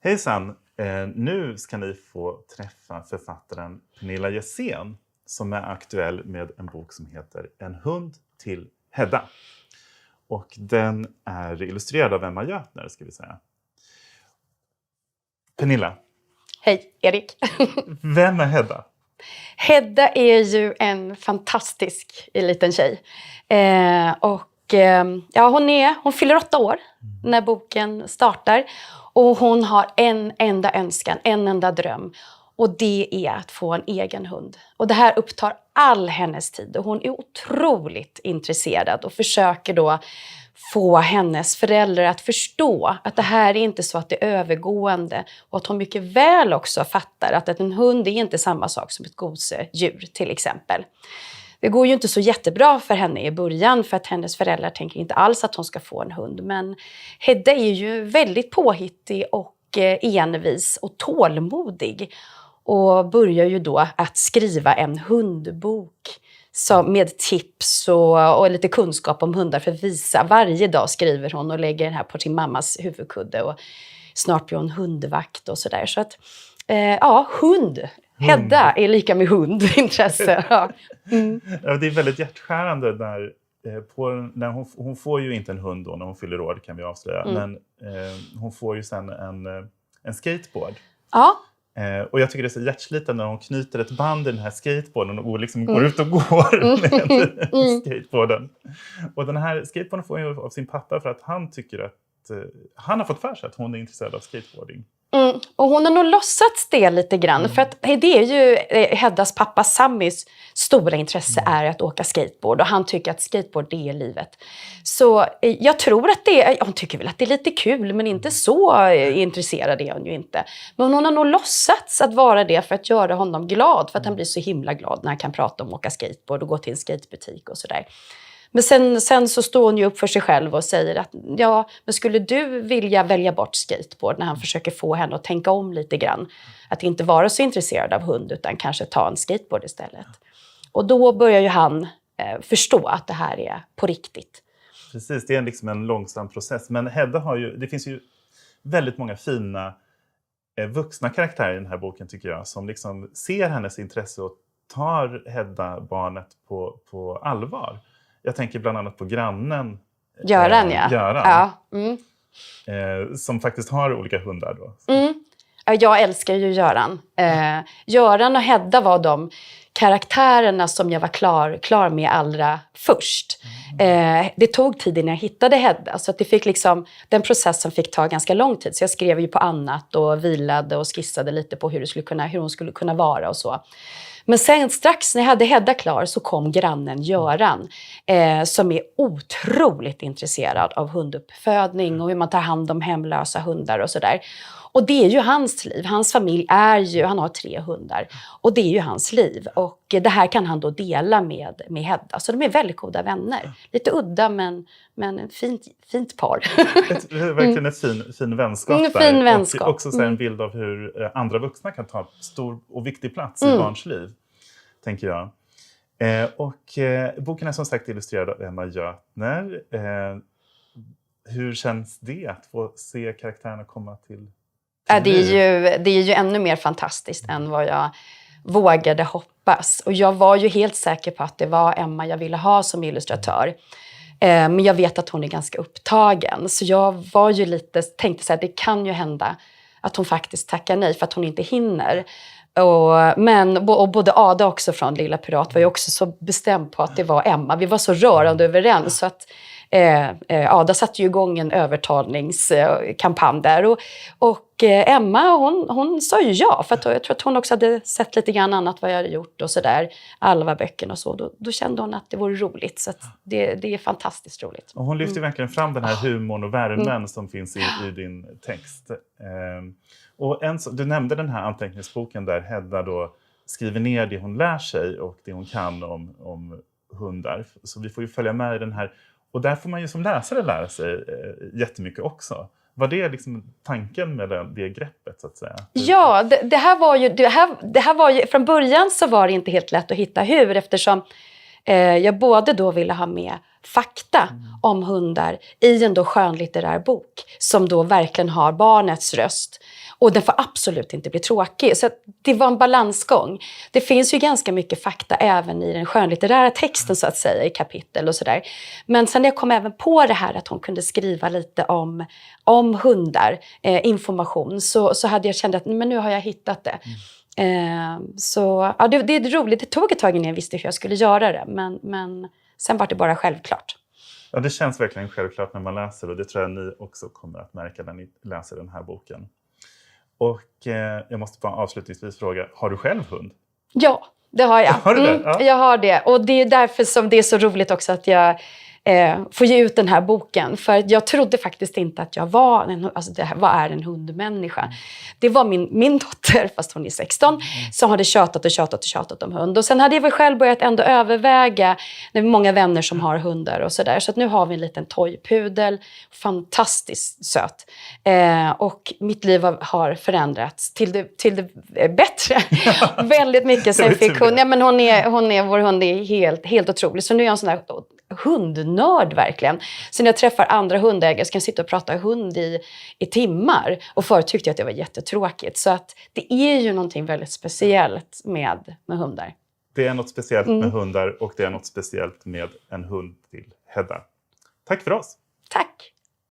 Hejsan! Nu ska ni få träffa författaren Pernilla Jessén som är aktuell med en bok som heter En hund till Hedda. Och den är illustrerad av Emma Götner, ska vi säga. Pernilla. Hej, Erik. Vem är Hedda? Hedda är ju en fantastisk liten tjej. Hon fyller 8 år när boken startar. Och hon har en enda önskan, en enda dröm. Och det är att få en egen hund. Och det här upptar all hennes tid. Och hon är otroligt intresserad och försöker då få hennes föräldrar att förstå att det här är inte så att det är övergående. Och att hon mycket väl också fattar att en hund är inte samma sak som ett gosedjur till exempel. Det går ju inte så jättebra för henne i början för att hennes föräldrar tänker inte alls att hon ska få en hund. Men Hedda är ju väldigt påhittig och envis och tålmodig. Och börjar ju då att skriva en hundbok med tips och lite kunskap om hundar för att visa. Varje dag skriver hon och lägger den här på sin mammas huvudkudde. Och snart blir hon hundvakt och sådär. Så att, hund. Hedda är lika med hundintresse. Ja. Mm. Ja, det är väldigt hjärtskärande när hon får ju inte en hund då när hon fyller år, kan vi avslöja. Men hon får ju sen en skateboard. Ja. Och jag tycker det är så hjärtslitande när hon knyter ett band i den här skateboarden och liksom går ut och går med skateboarden. Och den här skateboarden får hon av sin pappa för att han tycker att han har fått för sig att hon är intresserad av skateboarding. Och hon har nog låtsats det lite grann. För att det är ju Heddas pappa Sammys stora intresse är att åka skateboard. Och han tycker att skateboard det är livet. Så jag tror att hon tycker väl att det är lite kul. Men inte så intresserad är hon ju inte. Men hon har nog låtsats att vara det för att göra honom glad. För att han blir så himla glad när han kan prata om att åka skateboard och gå till en skatebutik och sådär. Men sen så står hon ju upp för sig själv och säger att men skulle du vilja välja bort skateboard när han försöker få henne att tänka om lite grann. Att inte vara så intresserad av hund utan kanske ta en skateboard istället. Och då börjar ju han förstå att det här är på riktigt. Precis, det är liksom en långsam process. Men Hedda det finns ju väldigt många fina vuxna karaktärer i den här boken tycker jag. Som liksom ser hennes intresse och tar Hedda barnet på allvar. Jag tänker bland annat på grannen. Göran, ja. Som faktiskt har olika hundar då. Jag älskar ju Göran. Göran och Hedda var de karaktärerna som jag var klar med allra först. Det tog tid innan jag hittade Hedda. Så att det fick den processen fick ta ganska lång tid. Så jag skrev ju på annat och vilade och skissade lite på hur hon skulle kunna vara och så. Men sen strax när jag hade Hedda klar så kom grannen Göran som är otroligt intresserad av hunduppfödning och hur man tar hand om hemlösa hundar och sådär. Och det är ju hans liv. Hans familj han har 3 hundar och det är ju hans liv. Och det här kan han då dela med Hedda. Så de är väldigt goda vänner. Lite udda men fint par. Verkligen ett fin vänskap där. Fin vänskap. Och också en bild av hur andra vuxna kan ta stor och viktig plats i barns liv, tänker jag. Boken är som sagt illustrerad av Emma Götner. Hur känns det att få se karaktärerna komma till det är ju ännu mer fantastiskt än vad jag vågade hoppas. Och jag var ju helt säker på att det var Emma jag ville ha som illustratör. Men jag vet att hon är ganska upptagen. Så jag var ju tänkte så här, det kan ju hända att hon faktiskt tackar nej för att hon inte hinner. Och både Ada också från Lilla Pirat var ju också så bestämd på att det var Emma. Vi var så rörande överens så att Ada satte ju igång en övertalningskampanj där. Och Emma hon sa ju ja. För att jag tror att hon också hade sett lite grann annat vad jag hade gjort och sådär. Alva-böckerna och så. Då kände hon att det vore roligt. Så att det är fantastiskt roligt. Och hon lyfter verkligen fram den här humorn och värmen som finns i din text. Och du nämnde den här anteckningsboken där Hedda då skriver ner det hon lär sig och det hon kan om hundar. Så vi får ju följa med i den här. Och där får man ju som läsare lära sig jättemycket också. Var det liksom tanken med det greppet så att säga? Ja, det här var ju från början så var det inte helt lätt att hitta eftersom jag både då ville ha med fakta om hundar i en då skönlitterär bok som då verkligen har barnets röst. Och den får absolut inte bli tråkig. Så det var en balansgång. Det finns ju ganska mycket fakta även i den skönlitterära texten så att säga, i kapitel och sådär. Men sen jag kom även på det här att hon kunde skriva lite om hundar, information, så hade jag känt att men nu har jag hittat det. Så ja, det är roligt. Det tog ett tag innan jag visste hur jag skulle göra det. Men sen var det bara självklart. Ja, det känns verkligen självklart när man läser och det tror jag ni också kommer att märka när ni läser den här boken. Och jag måste bara avslutningsvis fråga, har du själv hund? Ja, det har jag. Har du det? Ja. Jag har det. Och det är därför som det är så roligt också att jag får ge ut den här boken. För jag trodde faktiskt inte att jag var vad är en hundmänniska? Det var min dotter, fast hon är 16, som hade tjatat om hund. Och sen hade jag väl själv börjat ändå överväga, det är många vänner som har hundar och sådär. Så att nu har vi en liten toypudel, fantastiskt söt. Och mitt liv har förändrats till det bättre. Väldigt mycket sen fick hon. Ja, men vår hund är helt otrolig. Så nu är jag en sån där hundnörd verkligen. Så när jag träffar andra hundägare så kan jag sitta och prata hund i timmar. Och förut tyckte jag att det var jättetråkigt. Så att det är ju någonting väldigt speciellt med hundar. Det är något speciellt med hundar och det är något speciellt med en hund till Hedda. Tack för oss! Tack!